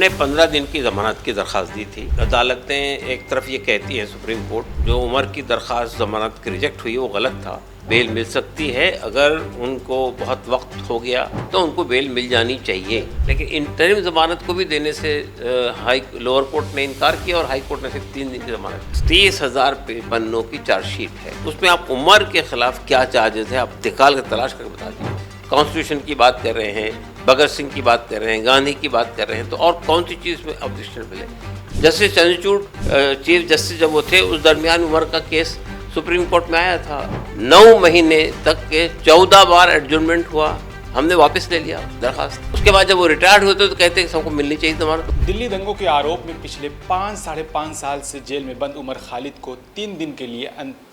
हमने 15 दिन की ज़मानत की दरख्वास्त दी थी। अदालतें एक तरफ ये कहती है सुप्रीम कोर्ट, जो उमर की दरख्वास्त ज़मानत की रिजेक्ट हुई वो गलत था, बेल मिल सकती है अगर उनको बहुत वक्त हो गया तो उनको बेल मिल जानी चाहिए। लेकिन इंटरिम ज़मानत को भी देने से लोअर कोर्ट ने इनकार किया और हाई कोर्ट ने सिर्फ 3 दिन की ज़मानत। 30,000 पन्नों की चार्जशीट है, उसमें आप उमर के खिलाफ क्या चार्जेस है आप निकाल कर तलाश करके बता दीजिए। कॉन्स्टिट्यूशन की बात कर रहे हैं, भगत सिंह की बात कर रहे हैं, गांधी की बात कर रहे हैं, तो और कौन सी चीज़ में ऑब्जेक्शन मिले। जस्टिस चंद्रचूड़ चीफ जस्टिस जब वो थे उस दरमियान उमर का केस सुप्रीम कोर्ट में आया था। 9 महीने तक के 14 बार एडजर्नमेंट हुआ, हमने वापस ले लिया दरखास्त। उसके बाद जब वो रिटायर्ड हुए तो कहते हैं सबको मिलनी चाहिए जमानत। दिल्ली दंगों के आरोप में पिछले 5 साढ़े 5 साल से जेल में बंद उमर खालिद को 3 दिन के लिए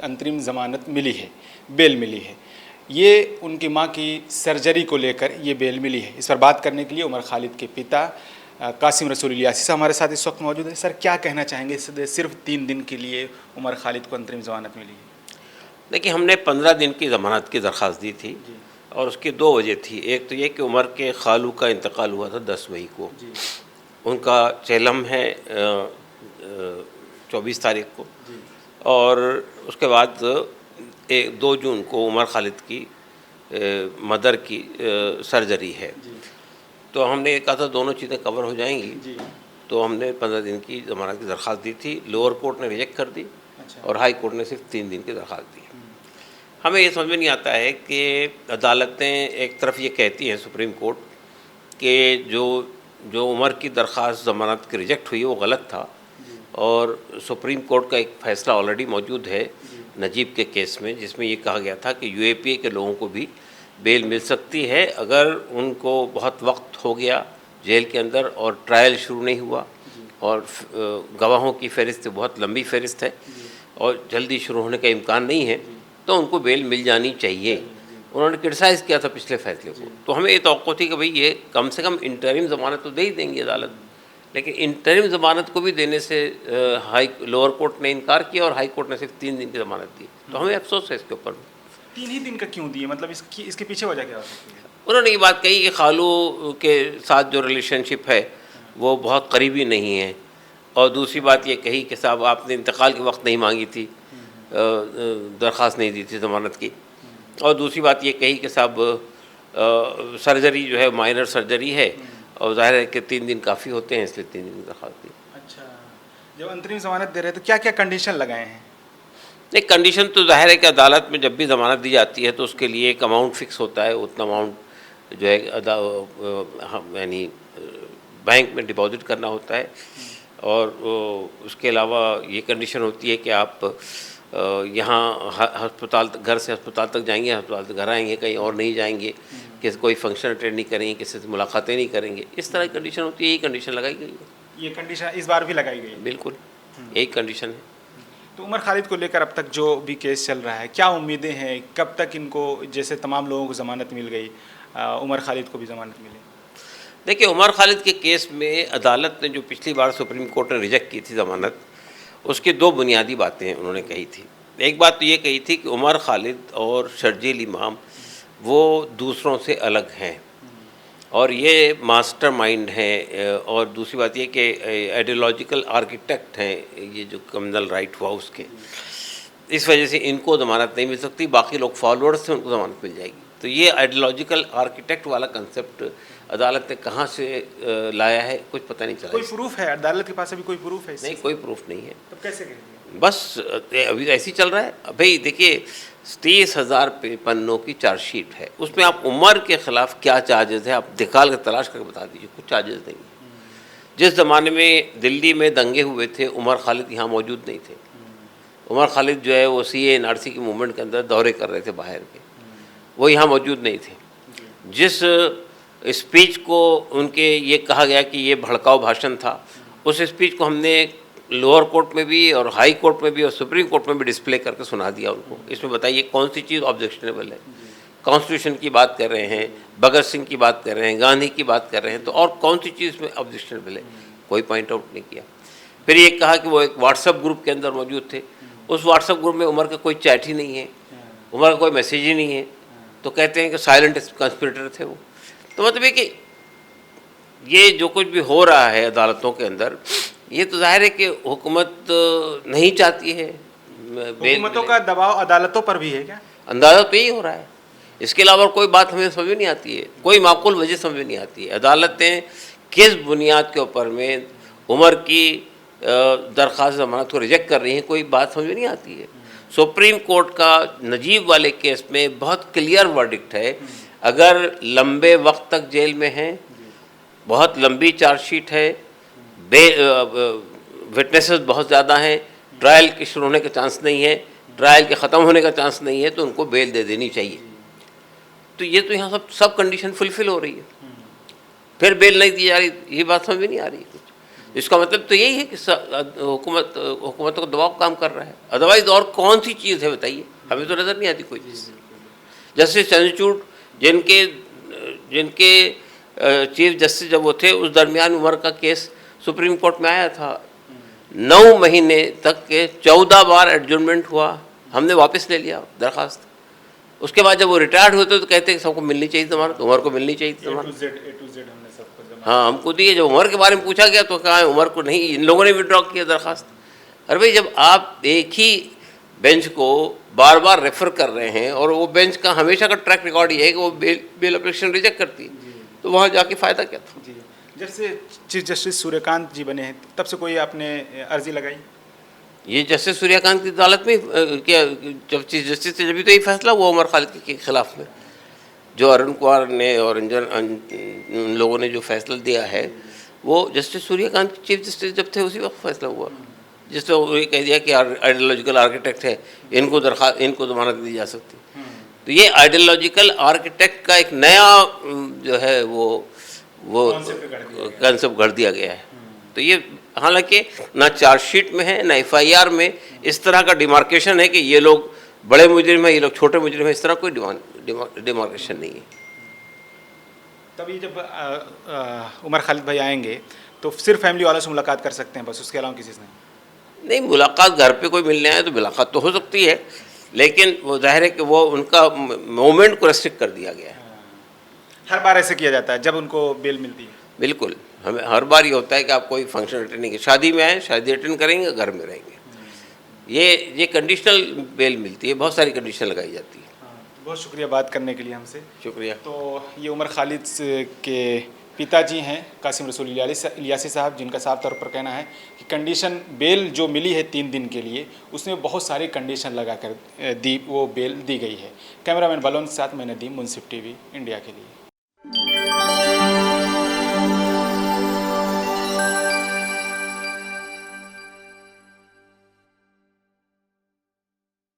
अंतरिम जमानत मिली है, बेल मिली है। ये उनकी मां की सर्जरी को लेकर ये बेल मिली है। इस पर बात करने के लिए उमर खालिद के पिता कासिम रसूल इलियासी हमारे साथ इस वक्त मौजूद है। सर, क्या कहना चाहेंगे, सिर्फ 3 दिन के लिए उमर खालिद को अंतरिम जमानत मिली है? देखिए, हमने 15 दिन की ज़मानत की दरख्वास्त दी थी और उसकी 2 वजह थी। एक तो ये कि उमर के खालू का इंतकाल हुआ था 10 मई को, उनका चेलम है 24 तारीख को, और उसके बाद 2 जून को उमर खालिद की मदर की सर्जरी है। तो हमने कहा था दोनों चीज़ें कवर हो जाएंगी, तो हमने 15 दिन की ज़मानत की दरख्वास्त दी थी। लोअर कोर्ट ने रिजेक्ट कर दी और हाई कोर्ट ने सिर्फ 3 दिन की दरख्वास्त दी। हमें ये समझ में नहीं आता है कि अदालतें एक तरफ ये कहती हैं सुप्रीम कोर्ट कि जो उमर की दरख्वास्त ज़मानत की रिजेक्ट हुई वो गलत था, और सुप्रीम कोर्ट का एक फ़ैसला ऑलरेडी मौजूद है नजीब के केस में, जिसमें ये कहा गया था कि यूएपीए के लोगों को भी बेल मिल सकती है अगर उनको बहुत वक्त हो गया जेल के अंदर और ट्रायल शुरू नहीं हुआ और गवाहों की फ़हरिस्त बहुत लंबी फ़हरिस्त है और जल्दी शुरू होने का इम्कान नहीं है, तो उनको बेल मिल जानी चाहिए। उन्होंने क्रिटिसाइज़ किया था पिछले फैसले को। तो हमें ये तवक्को थी कि भाई ये कम से कम इंटरिम ज़मानत तो दे ही देंगी अदालत, लेकिन इंटरिम ज़मानत को भी देने से लोअर कोर्ट ने इनकार किया और हाई कोर्ट ने सिर्फ 3 दिन की ज़मानत दी। तो हमें अफसोस है इसके ऊपर। 3 ही दिन का क्यों दिए, मतलब इसके पीछे वजह क्या हो सकती है? उन्होंने ये बात कही कि खालू के साथ जो रिलेशनशिप है वो बहुत करीबी नहीं है, और दूसरी बात ये कही कि साहब आपने इंतकाल के वक्त नहीं मांगी थी, दरख्वास्त नहीं दी थी ज़मानत की, और दूसरी बात ये कही कि साहब सर्जरी जो है माइनर सर्जरी है और ज़ाहिर है कि 3 दिन काफ़ी होते हैं, इसलिए 3 दिन की दरख्वास्त दी। अच्छा, जब अंतरिम ज़मानत दे रहे हैं तो क्या क्या कंडीशन लगाए हैं? एक कंडीशन तो ज़ाहिर है कि अदालत में जब भी ज़मानत दी जाती है तो उसके लिए एक अमाउंट फ़िक्स होता है, उतना अमाउंट जो है यानी बैंक में डिपॉजिट करना होता है, और उसके अलावा ये कंडीशन होती है कि आप यहाँ अस्पताल घर से अस्पताल तक जाएंगे, अस्पताल से घर आएंगे, कहीं और नहीं जाएंगे, किसी कोई फंक्शन अटेंड नहीं करेंगे, किसी से मुलाकातें नहीं करेंगे। इस तरह की कंडीशन होती है, यही कंडीशन लगाई गई है। ये कंडीशन इस बार भी लगाई गई? बिल्कुल, यही कंडीशन है। तो उमर खालिद को लेकर अब तक जो भी केस चल रहा है, क्या उम्मीदें हैं, कब तक इनको, जैसे तमाम लोगों को ज़मानत मिल गई, उमर खालिद को भी ज़मानत मिले? देखिए, उमर खालिद के केस में अदालत ने जो पिछली बार सुप्रीम कोर्ट ने रिजेक्ट की थी ज़मानत, उसकी 2 बुनियादी बातें उन्होंने कही थी। एक बात तो ये कही थी कि उमर खालिद और शर्जील इमाम वो दूसरों से अलग हैं और ये मास्टरमाइंड हैं, और दूसरी बात ये कि आइडियोलॉजिकल आर्किटेक्ट हैं ये जो कम्युनल राइट हुआ उसके, इस वजह से इनको ज़मानत नहीं मिल सकती, बाकी लोग फॉलोअर्स से उनको ज़मानत मिल जाएगी। तो ये आइडियोलॉजिकल आर्किटेक्ट वाला कंसेप्ट अदालत ने कहाँ से लाया है कुछ पता नहीं चला। कोई प्रूफ है अदालत के पास? अभी कोई प्रूफ है? नहीं, कोई प्रूफ नहीं है। तो कैसे करेंगे? बस अभी ऐसे ही चल रहा है। भाई देखिए, 30,000 पन्नों की चार्जशीट है, उसमें आप उमर के ख़िलाफ़ क्या चार्जेस है आप निकाल कर तलाश करके बता दीजिए। कुछ चार्जेस नहीं है। जिस ज़माने में दिल्ली में दंगे हुए थे उमर खालिद यहाँ मौजूद नहीं थे। उमर खालिद जो है वो CA NRC की मूवमेंट के अंदर दौरे कर रहे थे बाहर के, वो यहाँ मौजूद नहीं थे। जिस स्पीच को उनके ये कहा गया कि ये भड़काऊ भाषण था, उस स्पीच को हमने लोअर कोर्ट में भी और हाई कोर्ट में भी और सुप्रीम कोर्ट में भी डिस्प्ले करके सुना दिया उनको। इसमें बताइए कौन सी चीज़ ऑब्जेक्शनेबल है। कॉन्स्टिट्यूशन की बात कर रहे हैं, भगत सिंह की बात कर रहे हैं, गांधी की बात कर रहे हैं, तो और कौन सी चीज़ में ऑब्जेक्शनेबल है? कोई पॉइंट आउट नहीं किया। फिर ये कहा कि वो एक व्हाट्सएप ग्रुप के अंदर मौजूद थे, उस व्हाट्सएप ग्रुप में उमर का कोई चैट ही नहीं है, उमर का कोई मैसेज ही नहीं है, तो कहते हैं कि साइलेंट कंस्पिरेटर थे वो। तो मतलब ये कि ये जो कुछ भी हो रहा है अदालतों के अंदर, ये तो जाहिर है कि हुकूमत नहीं चाहती है बेल हुकूमतों मिले। का दबाव अदालतों पर भी है क्या? अंदाज़ा तो यही हो रहा है, इसके अलावा कोई बात हमें समझ में नहीं आती है, कोई माकूल वजह समझ में नहीं आती है। अदालतें किस बुनियाद के ऊपर में उमर की दरख्वास्त ज़मानत को रिजेक्ट कर रही हैं, कोई बात समझ में नहीं आती है। सुप्रीम कोर्ट का नजीब वाले केस में बहुत क्लियर वर्डिक्ट है, अगर लंबे वक्त तक जेल में हैं, बहुत लंबी चार्जशीट है, विटनेसेस बहुत ज़्यादा हैं, ट्रायल के शुरू होने का चांस नहीं है, ट्रायल के ख़त्म होने का चांस नहीं है, तो उनको बेल दे देनी चाहिए। तो ये तो यहाँ सब कंडीशन फुलफ़िल हो रही है, फिर बेल नहीं दी जा रही, ये बात समझ में नहीं आ रही कुछ। इसका मतलब तो यही है कि हुकूमत को दबाव काम कर रहा है, अदरवाइज़ और कौन सी चीज़ है बताइए, हमें तो नज़र नहीं आती कोई चीज़। जस्टिस चंद्रचूड़ जिनके चीफ जस्टिस जब वो थे, उस दरमियान उमर का केस सुप्रीम कोर्ट में आया था, 9 महीने तक के 14 बार एडजर्नमेंट हुआ, हमने वापस ले लिया दरख्वास्त। उसके बाद जब वो रिटायर्ड होते तो कहते कि सबको मिलनी चाहिए ज़मानत, उमर को मिलनी चाहिए ज़मानत। हाँ, हमको दिए। जब उमर के बारे में पूछा गया तो कहा उमर को नहीं, इन लोगों ने विड्रॉ किया दरख्वास्त। अरे भाई, जब आप एक ही बेंच को बार बार रेफ़र कर रहे हैं और वो बेंच का हमेशा का ट्रैक रिकॉर्ड ये है कि वो बेल एप्लीकेशन रिजेक्ट करती है, तो वहाँ जाके फ़ायदा क्या था। जी, जब से चीफ जस्टिस सूर्यकांत जी बने हैं तब से कोई आपने अर्जी लगाई? ये जस्टिस सूर्यकांत की अदालत में क्या, जब चीफ जस्टिस थे जब भी तो ये फैसला हुआ उमर खालिद के खिलाफ में, जो अरुण कुमार ने और उन लोगों ने जो फैसला दिया है, वो जस्टिस सूर्यकांत चीफ जस्टिस जब थे उसी वक्त फैसला हुआ, जिसमें वो ये कह दिया कि आइडियोलॉजिकल आर्किटेक्ट है, इनको ज़मानत दी जा सकती। तो ये आइडियोलॉजिकल आर्किटेक्ट का एक नया जो है वो कंसेप्ट गढ़ दिया गया है। तो ये हालांकि ना चार्जशीट में है ना एफआईआर में इस तरह का डिमार्केशन है कि ये लोग बड़े मुजरिम हैं, ये लोग छोटे मुजरिम हैं, इस तरह कोई डिमार्केशन नहीं है। तभी जब उमर खालिद भाई आएंगे तो सिर्फ फैमिली वालों से मुलाकात कर सकते हैं बस, उसके अलावा किसी से नहीं। मुलाकात घर पे कोई मिलने आए तो मुलाकात तो हो सकती है, लेकिन वो जाहिर है कि वो उनका मोमेंट को रेस्ट्रिक्ट कर दिया गया है। हर बार ऐसे किया जाता है जब उनको बेल मिलती है? बिल्कुल, हमें हर बार ये होता है कि आप कोई फंक्शन अटेंड नहीं, शादी में आए, शादी अटेंड करेंगे, घर में रहेंगे। ये कंडीशनल बेल मिलती है, बहुत सारी कंडीशन लगाई जाती है। बहुत शुक्रिया बात करने के लिए हमसे। शुक्रिया। तो ये उमर खालिद के पिताजी हैं कासिम रसूल इलियासी साहब, जिनका साफ तौर पर कहना है कि कंडीशन बेल जो मिली है 3 दिन के लिए, उसमें बहुत सारी कंडीशन लगा कर वो बेल दी गई है। कैमरामैन बलोन के साथ मैं नदीम, मुंसिफ टीवी इंडिया के लिए।